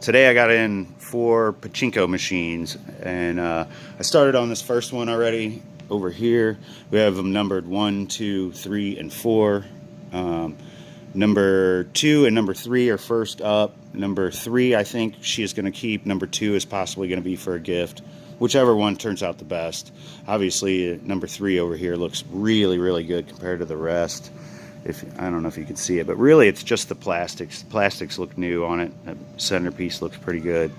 Today I got in 4 Pachinko machines, and I started on this first one already over here. We have them numbered 1, 2, 3, and 4. Number 2 and number 3 are first up. Number 3 I think she is going to keep. Number 2 is possibly going to be for a gift. Whichever one turns out the best. Obviously number 3 over here looks really good compared to the rest. I don't know if you can see it, but really it's just the plastics. The plastics look new on it. The centerpiece looks pretty good.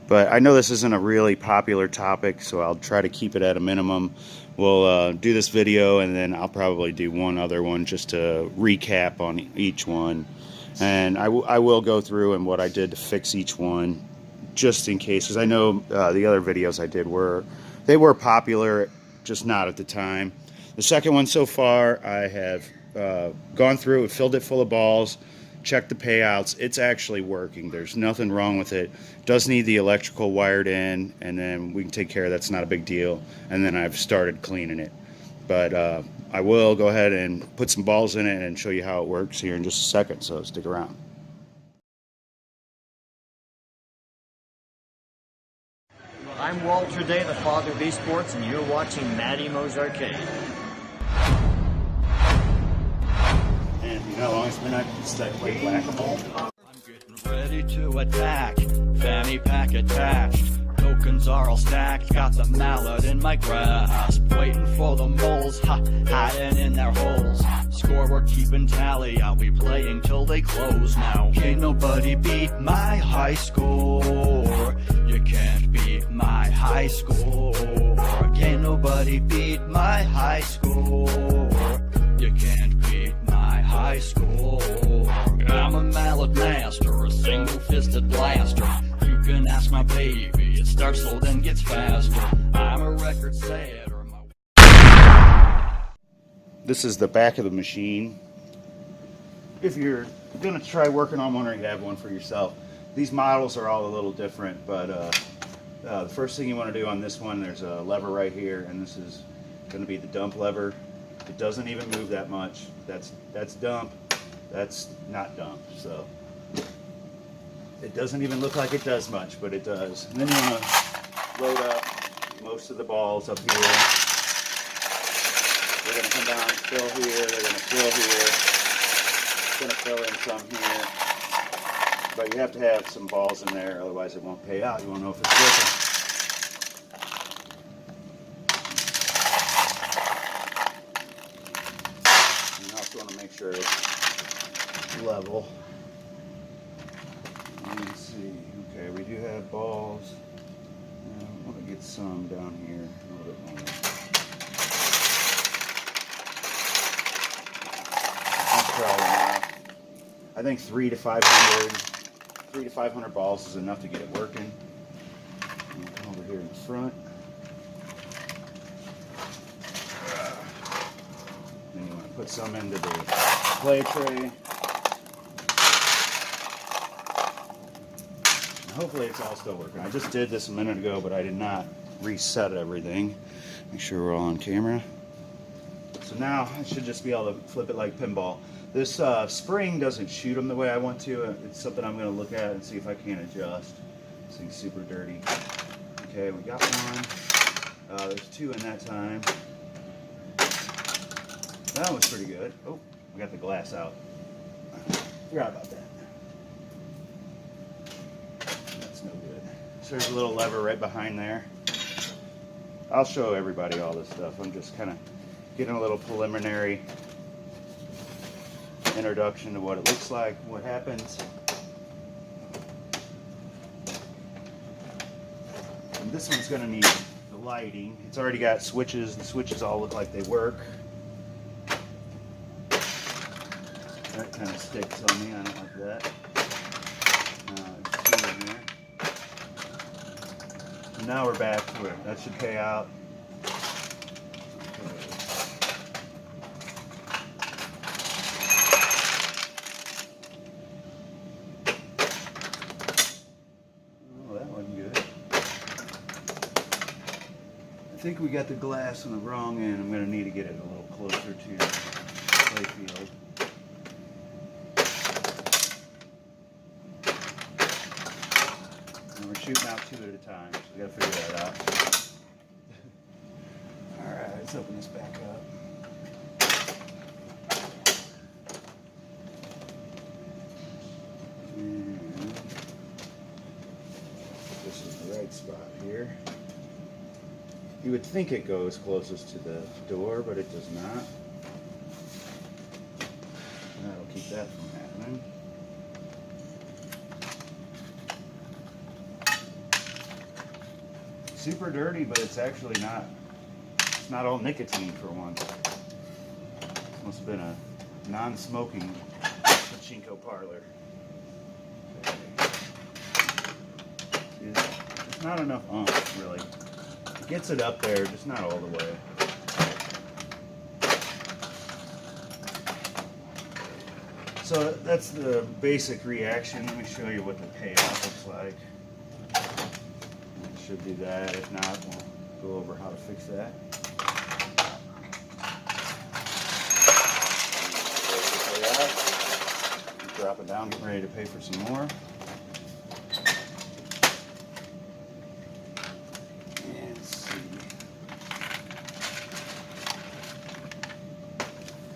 But I know this isn't a really popular topic, so I'll try to keep it at a minimum. We'll do this video, and then I'll probably do one other one just to recap on each one. And I will go through and what I did to fix each one, just in case, because I know the other videos I did were popular, just not at the time. The second one so far, I have gone through it, filled it full of balls, checked the payouts. It's actually working. There's nothing wrong with it. Does need the electrical wired in, and then we can take care of that. That's not a big deal. And then I've started cleaning it. But I will go ahead and put some balls in it and show you how it works here in just a second, so stick around. I'm Walter Day, the father of esports, and you're watching Matty Mo's Arcade. And you know how long it's been since I played Whac-A-Mole? I'm getting ready to attack, fanny pack attached. Tokens are all stacked, got the mallet in my grasp. Waiting for the moles, hiding in their holes. Score, we're keeping tally, I'll be playing till they close now. Can't nobody beat my high score. You can't beat my high score. Can't nobody beat my high score. You can't beat my high score. I'm a mallet master, a single-fisted blaster. You can ask my baby, it starts slow then gets faster. I'm a record setter. This is the back of the machine. If you're gonna try working on one or you have one for yourself, these models are all a little different, but the first thing you want to do on this one, there's a lever right here, and this is going to be the dump lever. It doesn't even move that much. That's dump. That's not dump. So it doesn't even look like it does much, but it does. And then you want to load up most of the balls up here. They're going to come down, fill here. They're going to fill here. It's going to fill in some here. But you have to have some balls in there, otherwise it won't pay out. You won't know if it's working. And you also want to make sure it's level. Let's see. Okay, we do have balls. I want to get some down here a little bit more. That's probably enough. I think 300 to 500 balls is enough to get it working. Come over here in the front. Then you want to put some into the play tray. And hopefully it's all still working. I just did this a minute ago, but I did not reset everything. Make sure we're all on camera. So now I should just be able to flip it like pinball. This spring doesn't shoot them the way I want to. It's something I'm going to look at and see if I can adjust. This thing's super dirty. Okay, we got one. There's 2 in that time. That was pretty good. Oh, we got the glass out. Forgot about that. That's no good. So there's a little lever right behind there. I'll show everybody all this stuff. I'm just kind of getting a little preliminary introduction to what it looks like, what happens. And this one's going to need the lighting. It's already got switches. The switches all look like they work. That kind of sticks on me. I don't like that. There's 2 in there. And now we're back to it. That should pay out. I think we got the glass on the wrong end. I'm going to need to get it a little closer to the play field. And we're shooting out 2 at a time, so we gotta figure that out. Alright, let's open this back up. And this is the right spot here. You would think it goes closest to the door, but it does not. That'll keep that from happening. Super dirty, but it's actually not. It's not all nicotine for once. Must have been a non-smoking Pachinko parlor. There's not enough oomph, really. It gets it up there, just not all the way. So that's the basic reaction. Let me show you what the payoff looks like. Should do that. If not, we'll go over how to fix that. Drop it down, getting ready to pay for some more. And see.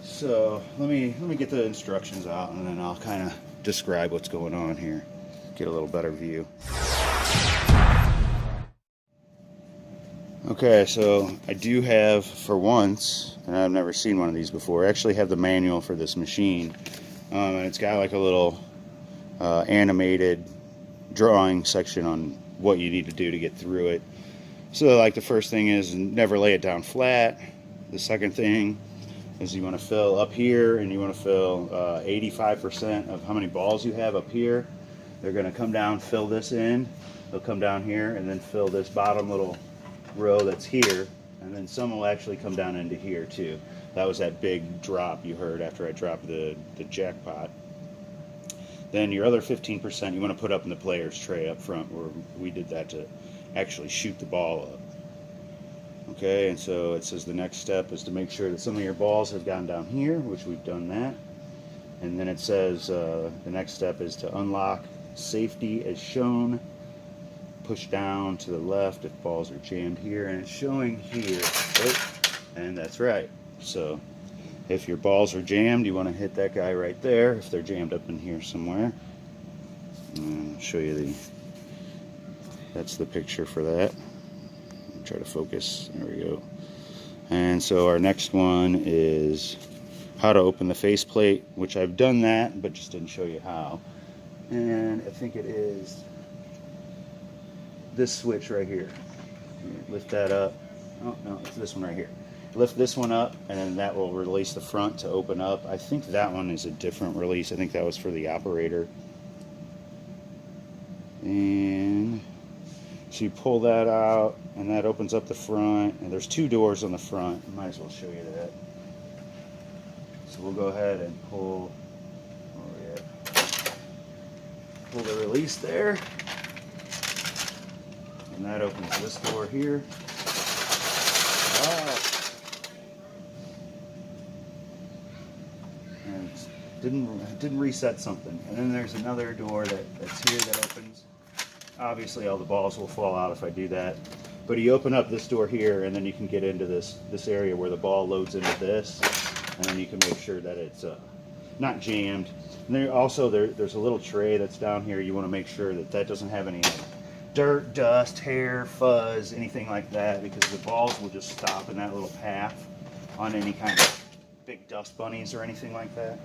So let me get the instructions out, and then I'll kind of describe what's going on here. Get a little better view. Okay, so I do have, for once, and I've never seen one of these before, I actually have the manual for this machine. And it's got like a little animated drawing section on what you need to do to get through it. So like the first thing is never lay it down flat. The second thing is you want to fill up here, and you want to fill 85% of how many balls you have up here. They're going to come down, fill this in. They'll come down here and then fill this bottom little row that's here, and then some will actually come down into here too. That was that big drop you heard after I dropped the jackpot. Then your other 15% you want to put up in the player's tray up front, where we did that to actually shoot the ball up. Okay, and so it says the next step is to make sure that some of your balls have gone down here, which we've done that. And then it says the next step is to unlock safety as shown. Push down to the left if balls are jammed here, and it's showing here. Oh, and that's right. So if your balls are jammed, you want to hit that guy right there. If they're jammed up in here somewhere, I'll show you that's the picture for that. Try to focus. There we go. And so our next one is how to open the faceplate, which I've done that, but just didn't show you how. And I think it is this switch right here. Lift that up. Oh no, it's this one right here. Lift this one up, and then that will release the front to open up. I think that one is a different release. I think that was for the operator. And so you pull that out, and that opens up the front, and there's 2 doors on the front. I might as well show you that. So we'll go ahead and pull the release there. And that opens this door here. And it didn't reset something. And then there's another door that's here that opens. Obviously all the balls will fall out if I do that. But you open up this door here, and then you can get into this area where the ball loads into this. And then you can make sure that it's not jammed. And there's a little tray that's down here. You want to make sure that doesn't have any dirt, dust, hair, fuzz, anything like that, because the balls will just stop in that little path on any kind of big dust bunnies or anything like that.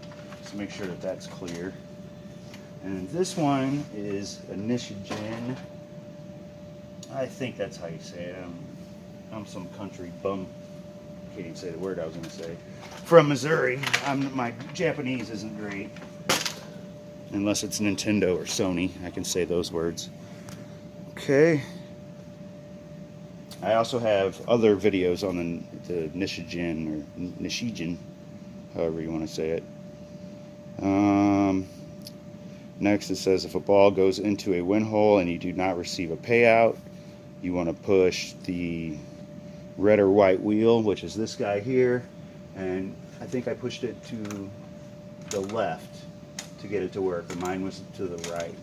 So make sure that that's clear. And this one is a Nishigen. I think that's how you say it. I'm some country bum. Can't even say the word I was going to say. From Missouri. My Japanese isn't great. Unless it's Nintendo or Sony. I can say those words. Okay. I also have other videos on the Nishigen, or Nishigen, however you want to say it. Next it says if a ball goes into a win hole and you do not receive a payout, you want to push the red or white wheel, which is this guy here, and I think I pushed it to the left to get it to work, and mine was to the right.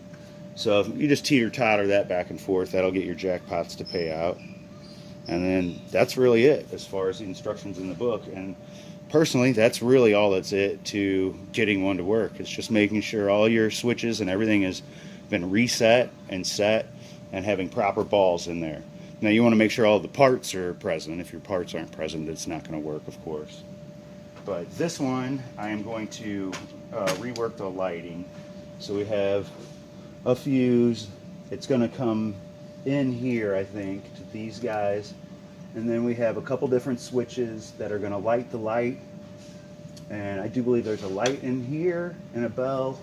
So if you just teeter-totter that back and forth, that'll get your jackpots to pay out. And then that's really it as far as the instructions in the book. And personally, that's really all that's it to getting one to work. It's just making sure all your switches and everything has been reset and set and having proper balls in there. Now you want to make sure all the parts are present. If your parts aren't present, it's not going to work, of course. But this one, I am going to rework the lighting. So we have a fuse. It's going to come in here, I think, to these guys. And then we have a couple different switches that are going to light the light. And I do believe there's a light in here and a bell.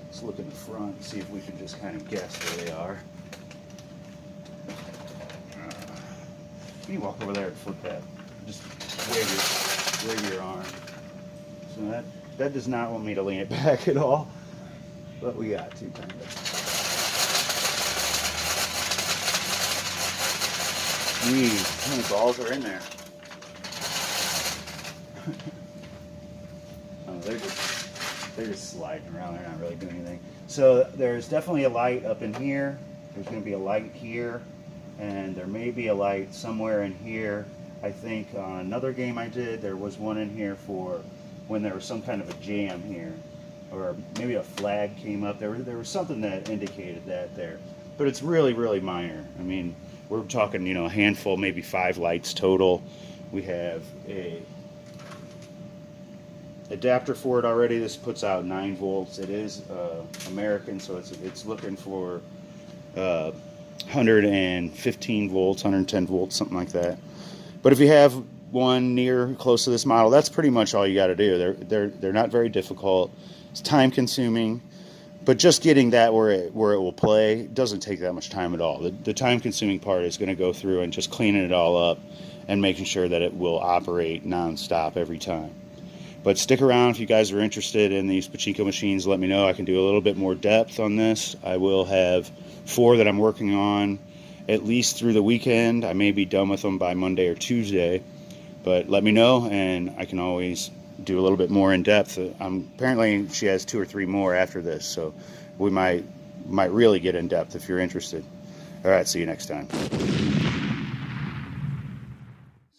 Let's look in the front and see if we can just kind of guess where they are. Can you walk over there and flip that? Just wave your arm. So that does not want me to lean it back at all, but we got to kind of. Geez, how many balls are in there? Oh, they're just sliding around. They're not really doing anything. So there's definitely a light up in here. There's going to be a light here. And there may be a light somewhere in here. I think on another game I did, there was one in here for when there was some kind of a jam here. Or maybe a flag came up. There was something that indicated that there. But it's really, really minor. I mean, we're talking, you know, a handful, maybe 5 lights total. We have a adapter for it already. This puts out 9 volts. It is American, so it's looking for 115 volts, 110 volts, something like that. But if you have one near close to this model, that's pretty much all you got to do. They're not very difficult. It's time consuming, but just getting that where it will play doesn't take that much time at all. The time consuming part is going to go through and just cleaning it all up and making sure that it will operate non-stop every time. But stick around if you guys are interested in these Pachinko machines. Let me know. I can do a little bit more depth on this. I will have 4 that I'm working on at least through the weekend. I may be done with them by Monday or Tuesday, but let me know and I can always do a little bit more in depth. Apparently she has 2 or 3 more after this, so we might really get in depth if you're interested. All right, see you next time.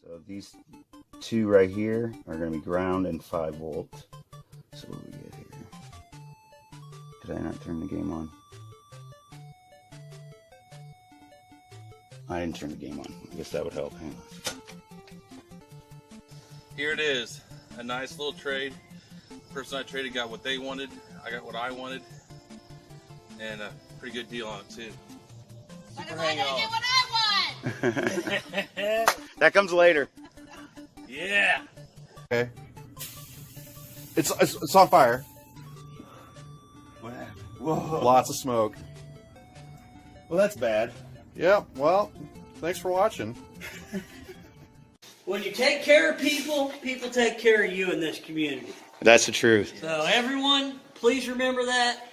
So these 2 right here are going to be ground and 5 volts. So what do we get here? Did I not turn the game on? I didn't turn the game on. I guess that would help. Hang on. Here it is. A nice little trade. The person I traded got what they wanted. I got what I wanted. And a pretty good deal on it too. Super hang on. Get what I want. That comes later. Yeah. Okay. It's on fire. Whoa. Lots of smoke. Well, that's bad. Yeah, well, thanks for watching. When you take care of people, people take care of you in this community. That's the truth. So everyone, please remember that.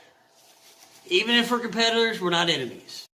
Even if we're competitors, we're not enemies.